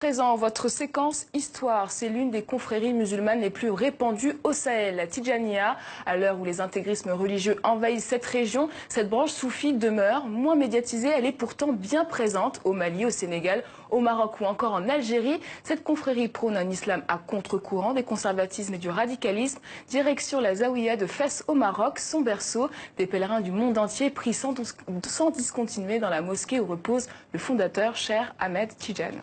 Présent, votre séquence Histoire, c'est l'une des confréries musulmanes les plus répandues au Sahel. La Tidjaniya, à l'heure où les intégrismes religieux envahissent cette région, cette branche soufie demeure moins médiatisée. Elle est pourtant bien présente au Mali, au Sénégal, au Maroc ou encore en Algérie. Cette confrérie prône un islam à contre-courant des conservatismes et du radicalisme. Direction la Zaouïa de Fès au Maroc, son berceau. Des pèlerins du monde entier prient sans discontinuer dans la mosquée où repose le fondateur, Cheikh Ahmed Tidjane.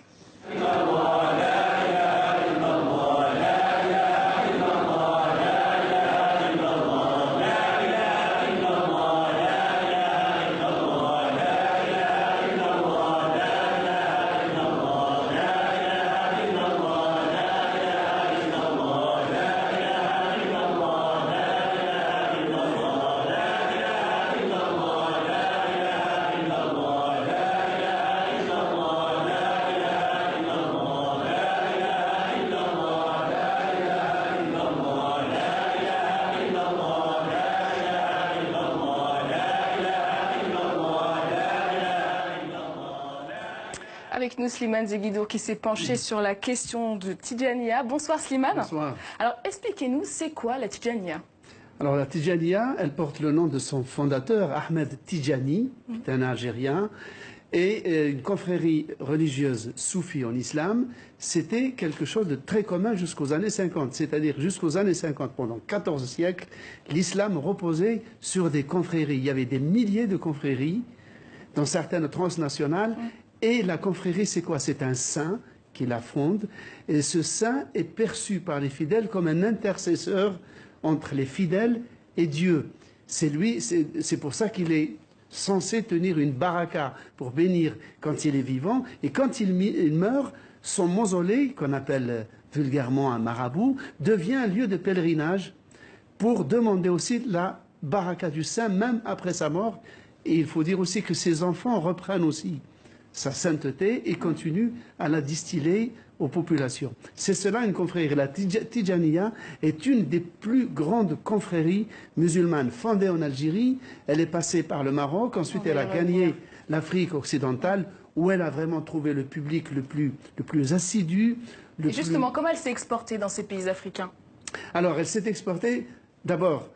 Avec nous, Slimane Zeguidour, qui s'est penché sur la question de Tidjaniya. Bonsoir Slimane. Bonsoir. Alors expliquez-nous, c'est quoi la Tidjaniya? Alors la Tidjaniya, elle porte le nom de son fondateur, Ahmed Tidjani, qui est un Algérien, et une confrérie religieuse soufie en islam. C'était quelque chose de très commun jusqu'aux années 50, c'est-à-dire jusqu'aux années 50, pendant 14 siècles, l'islam reposait sur des confréries. Il y avait des milliers de confréries, dont certaines transnationales. Et la confrérie, c'est quoi? C'est un saint qui la fonde. Et ce saint est perçu par les fidèles comme un intercesseur entre les fidèles et Dieu. C'est lui, c'est pour ça qu'il est censé tenir une baraka pour bénir quand il est vivant. Et quand il meurt, son mausolée, qu'on appelle vulgairement un marabout, devient un lieu de pèlerinage pour demander aussi la baraka du saint, même après sa mort. Et il faut dire aussi que ses enfants reprennent aussi sa sainteté et continue à la distiller aux populations. C'est cela une confrérie. La Tidjaniya est une des plus grandes confréries musulmanes fondée en Algérie. Elle est passée par le Maroc, ensuite elle a gagné l'Afrique occidentale où elle a vraiment trouvé le public le plus assidu. Et justement, comment elle s'est exportée dans ces pays africains? Alors, elle s'est exportée d'abord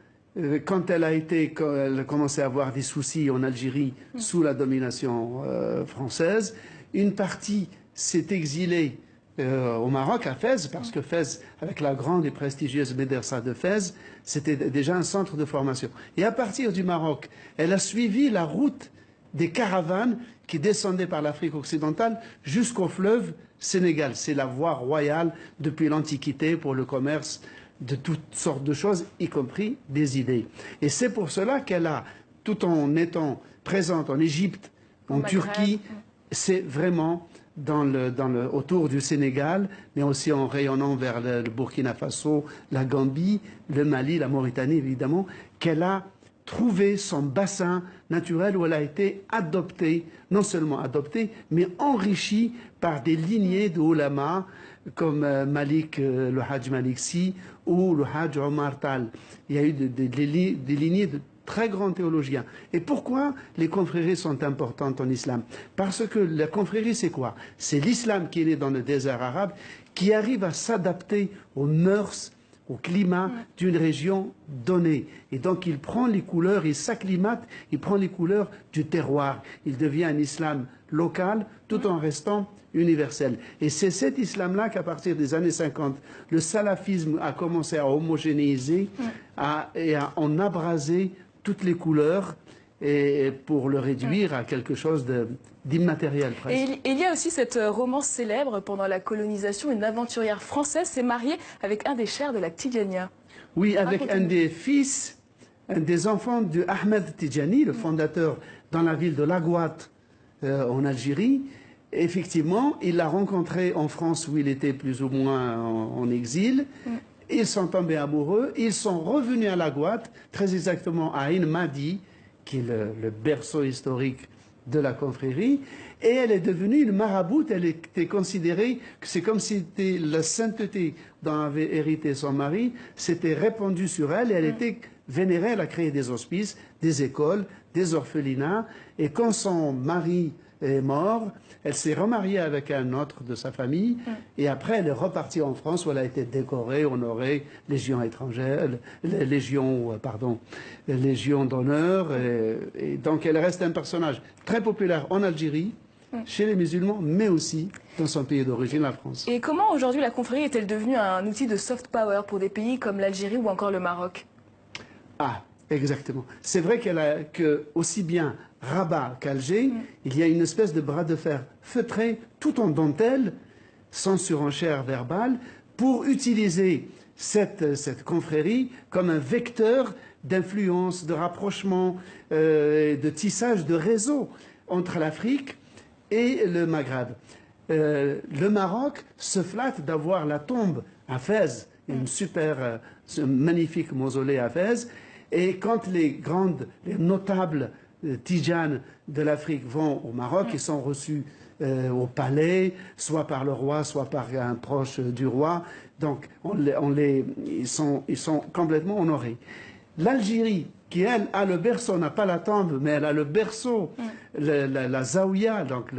quand elle a commencé à avoir des soucis en Algérie sous la domination française. Une partie s'est exilée au Maroc, à Fès, parce que Fès, avec la grande et prestigieuse médersa de Fès, c'était déjà un centre de formation. Et à partir du Maroc, elle a suivi la route des caravanes qui descendaient par l'Afrique occidentale jusqu'au fleuve Sénégal. C'est la voie royale depuis l'Antiquité pour le commerce de toutes sortes de choses, y compris des idées. Et c'est pour cela qu'elle a, tout en étant présente en Égypte, en Turquie, c'est vraiment autour du Sénégal, mais aussi en rayonnant vers le Burkina Faso, la Gambie, le Mali, la Mauritanie évidemment, qu'elle a trouvé son bassin naturel où elle a été adoptée, non seulement adoptée, mais enrichie par des lignées de ulama comme le Hajj Malik Sy ou le Hajj Omar Tal. Il y a eu des lignées de très grands théologiens. Et pourquoi les confréries sont importantes en islam? Parce que la confrérie, c'est quoi? C'est l'islam qui est né dans le désert arabe, qui arrive à s'adapter aux mœurs, au climat d'une région donnée. Et donc il prend les couleurs, il s'acclimate, il prend les couleurs du terroir. Il devient un islam local tout en restant universel. Et c'est cet islam-là qu'à partir des années 50, le salafisme a commencé à homogénéiser et à en abraser toutes les couleurs et pour le réduire à quelque chose d'immatériel presque. Et il y a aussi cette romance célèbre pendant la colonisation. Une aventurière française s'est mariée avec un des chers de la Tidjaniya. Oui, avec un des fils, un des enfants de Ahmed Tidjani, le fondateur dans la ville de Laghouat en Algérie. Effectivement, il l'a rencontré en France où il était plus ou moins en exil. Ils sont tombés amoureux. Ils sont revenus à Laghouat, très exactement à Ain Madi, qui est le berceau historique de la confrérie, et elle est devenue une maraboute. Elle était considérée que c'est comme si la sainteté dont avait hérité son mari s'était répandue sur elle, et elle était vénérée. Elle a créé des hospices, des écoles, des orphelinats, et quand son mari est mort. Elle s'est remariée avec un autre de sa famille. Et après, elle est repartie en France où elle a été décorée, honorée, Légion étrangère, Légion d'honneur. Et donc, elle reste un personnage très populaire en Algérie, chez les musulmans, mais aussi dans son pays d'origine, la France. Et comment aujourd'hui la confrérie est-elle devenue un outil de soft power pour des pays comme l'Algérie ou encore le Maroc? Ah, exactement. C'est vrai que aussi bien Rabat qu'Alger, il y a une espèce de bras de fer feutré, tout en dentelle, sans surenchère verbale, pour utiliser cette confrérie comme un vecteur d'influence, de rapprochement, de tissage de réseaux entre l'Afrique et le Maghreb. Le Maroc se flatte d'avoir la tombe à Fès, ce magnifique mausolée à Fès, et quand les notables tijanes de l'Afrique vont au Maroc, ils sont reçus au palais, soit par le roi, soit par un proche du roi. Donc, ils sont complètement honorés. L'Algérie, qui elle a le berceau, n'a pas la tombe, mais elle a le berceau, la zaouia, donc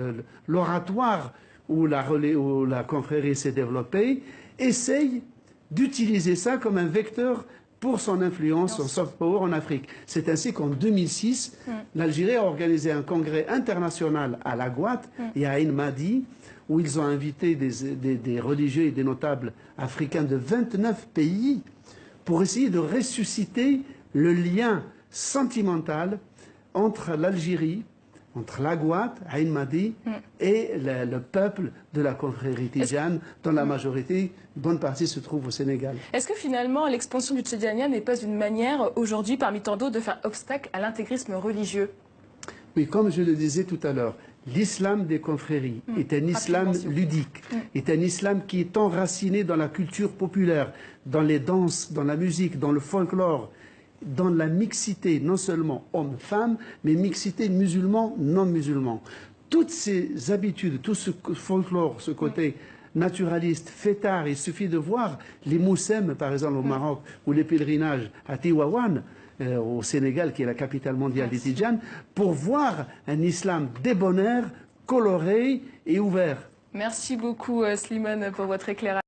l'oratoire où la confrérie s'est développée, essaye d'utiliser ça comme un vecteur pour son influence, son soft power en Afrique. C'est ainsi qu'en 2006, l'Algérie a organisé un congrès international à La Guatte et à Ain Madi, où ils ont invité des religieux et des notables africains de 29 pays pour essayer de ressusciter le lien sentimental entre l'Algérie, entre la Guatte, Ain Madi, et le peuple de la confrérie tidjane, dont la majorité, une bonne partie, se trouve au Sénégal. Est-ce que finalement l'expansion du Tidjania n'est pas une manière aujourd'hui, parmi tant d'autres, de faire obstacle à l'intégrisme religieux? Oui, comme je le disais tout à l'heure, l'islam des confréries est un islam ludique, est un islam qui est enraciné dans la culture populaire, dans les danses, dans la musique, dans le folklore, dans la mixité, non seulement hommes-femmes, mais mixité musulmans-non-musulmans. Toutes ces habitudes, tout ce folklore, ce côté naturaliste, fêtard, il suffit de voir les moussem, par exemple, au Maroc, ou les pèlerinages à Tiwawan, au Sénégal, qui est la capitale mondiale des Tidjanes, pour voir un islam débonnaire, coloré et ouvert. Merci beaucoup, Slimane, pour votre éclairage.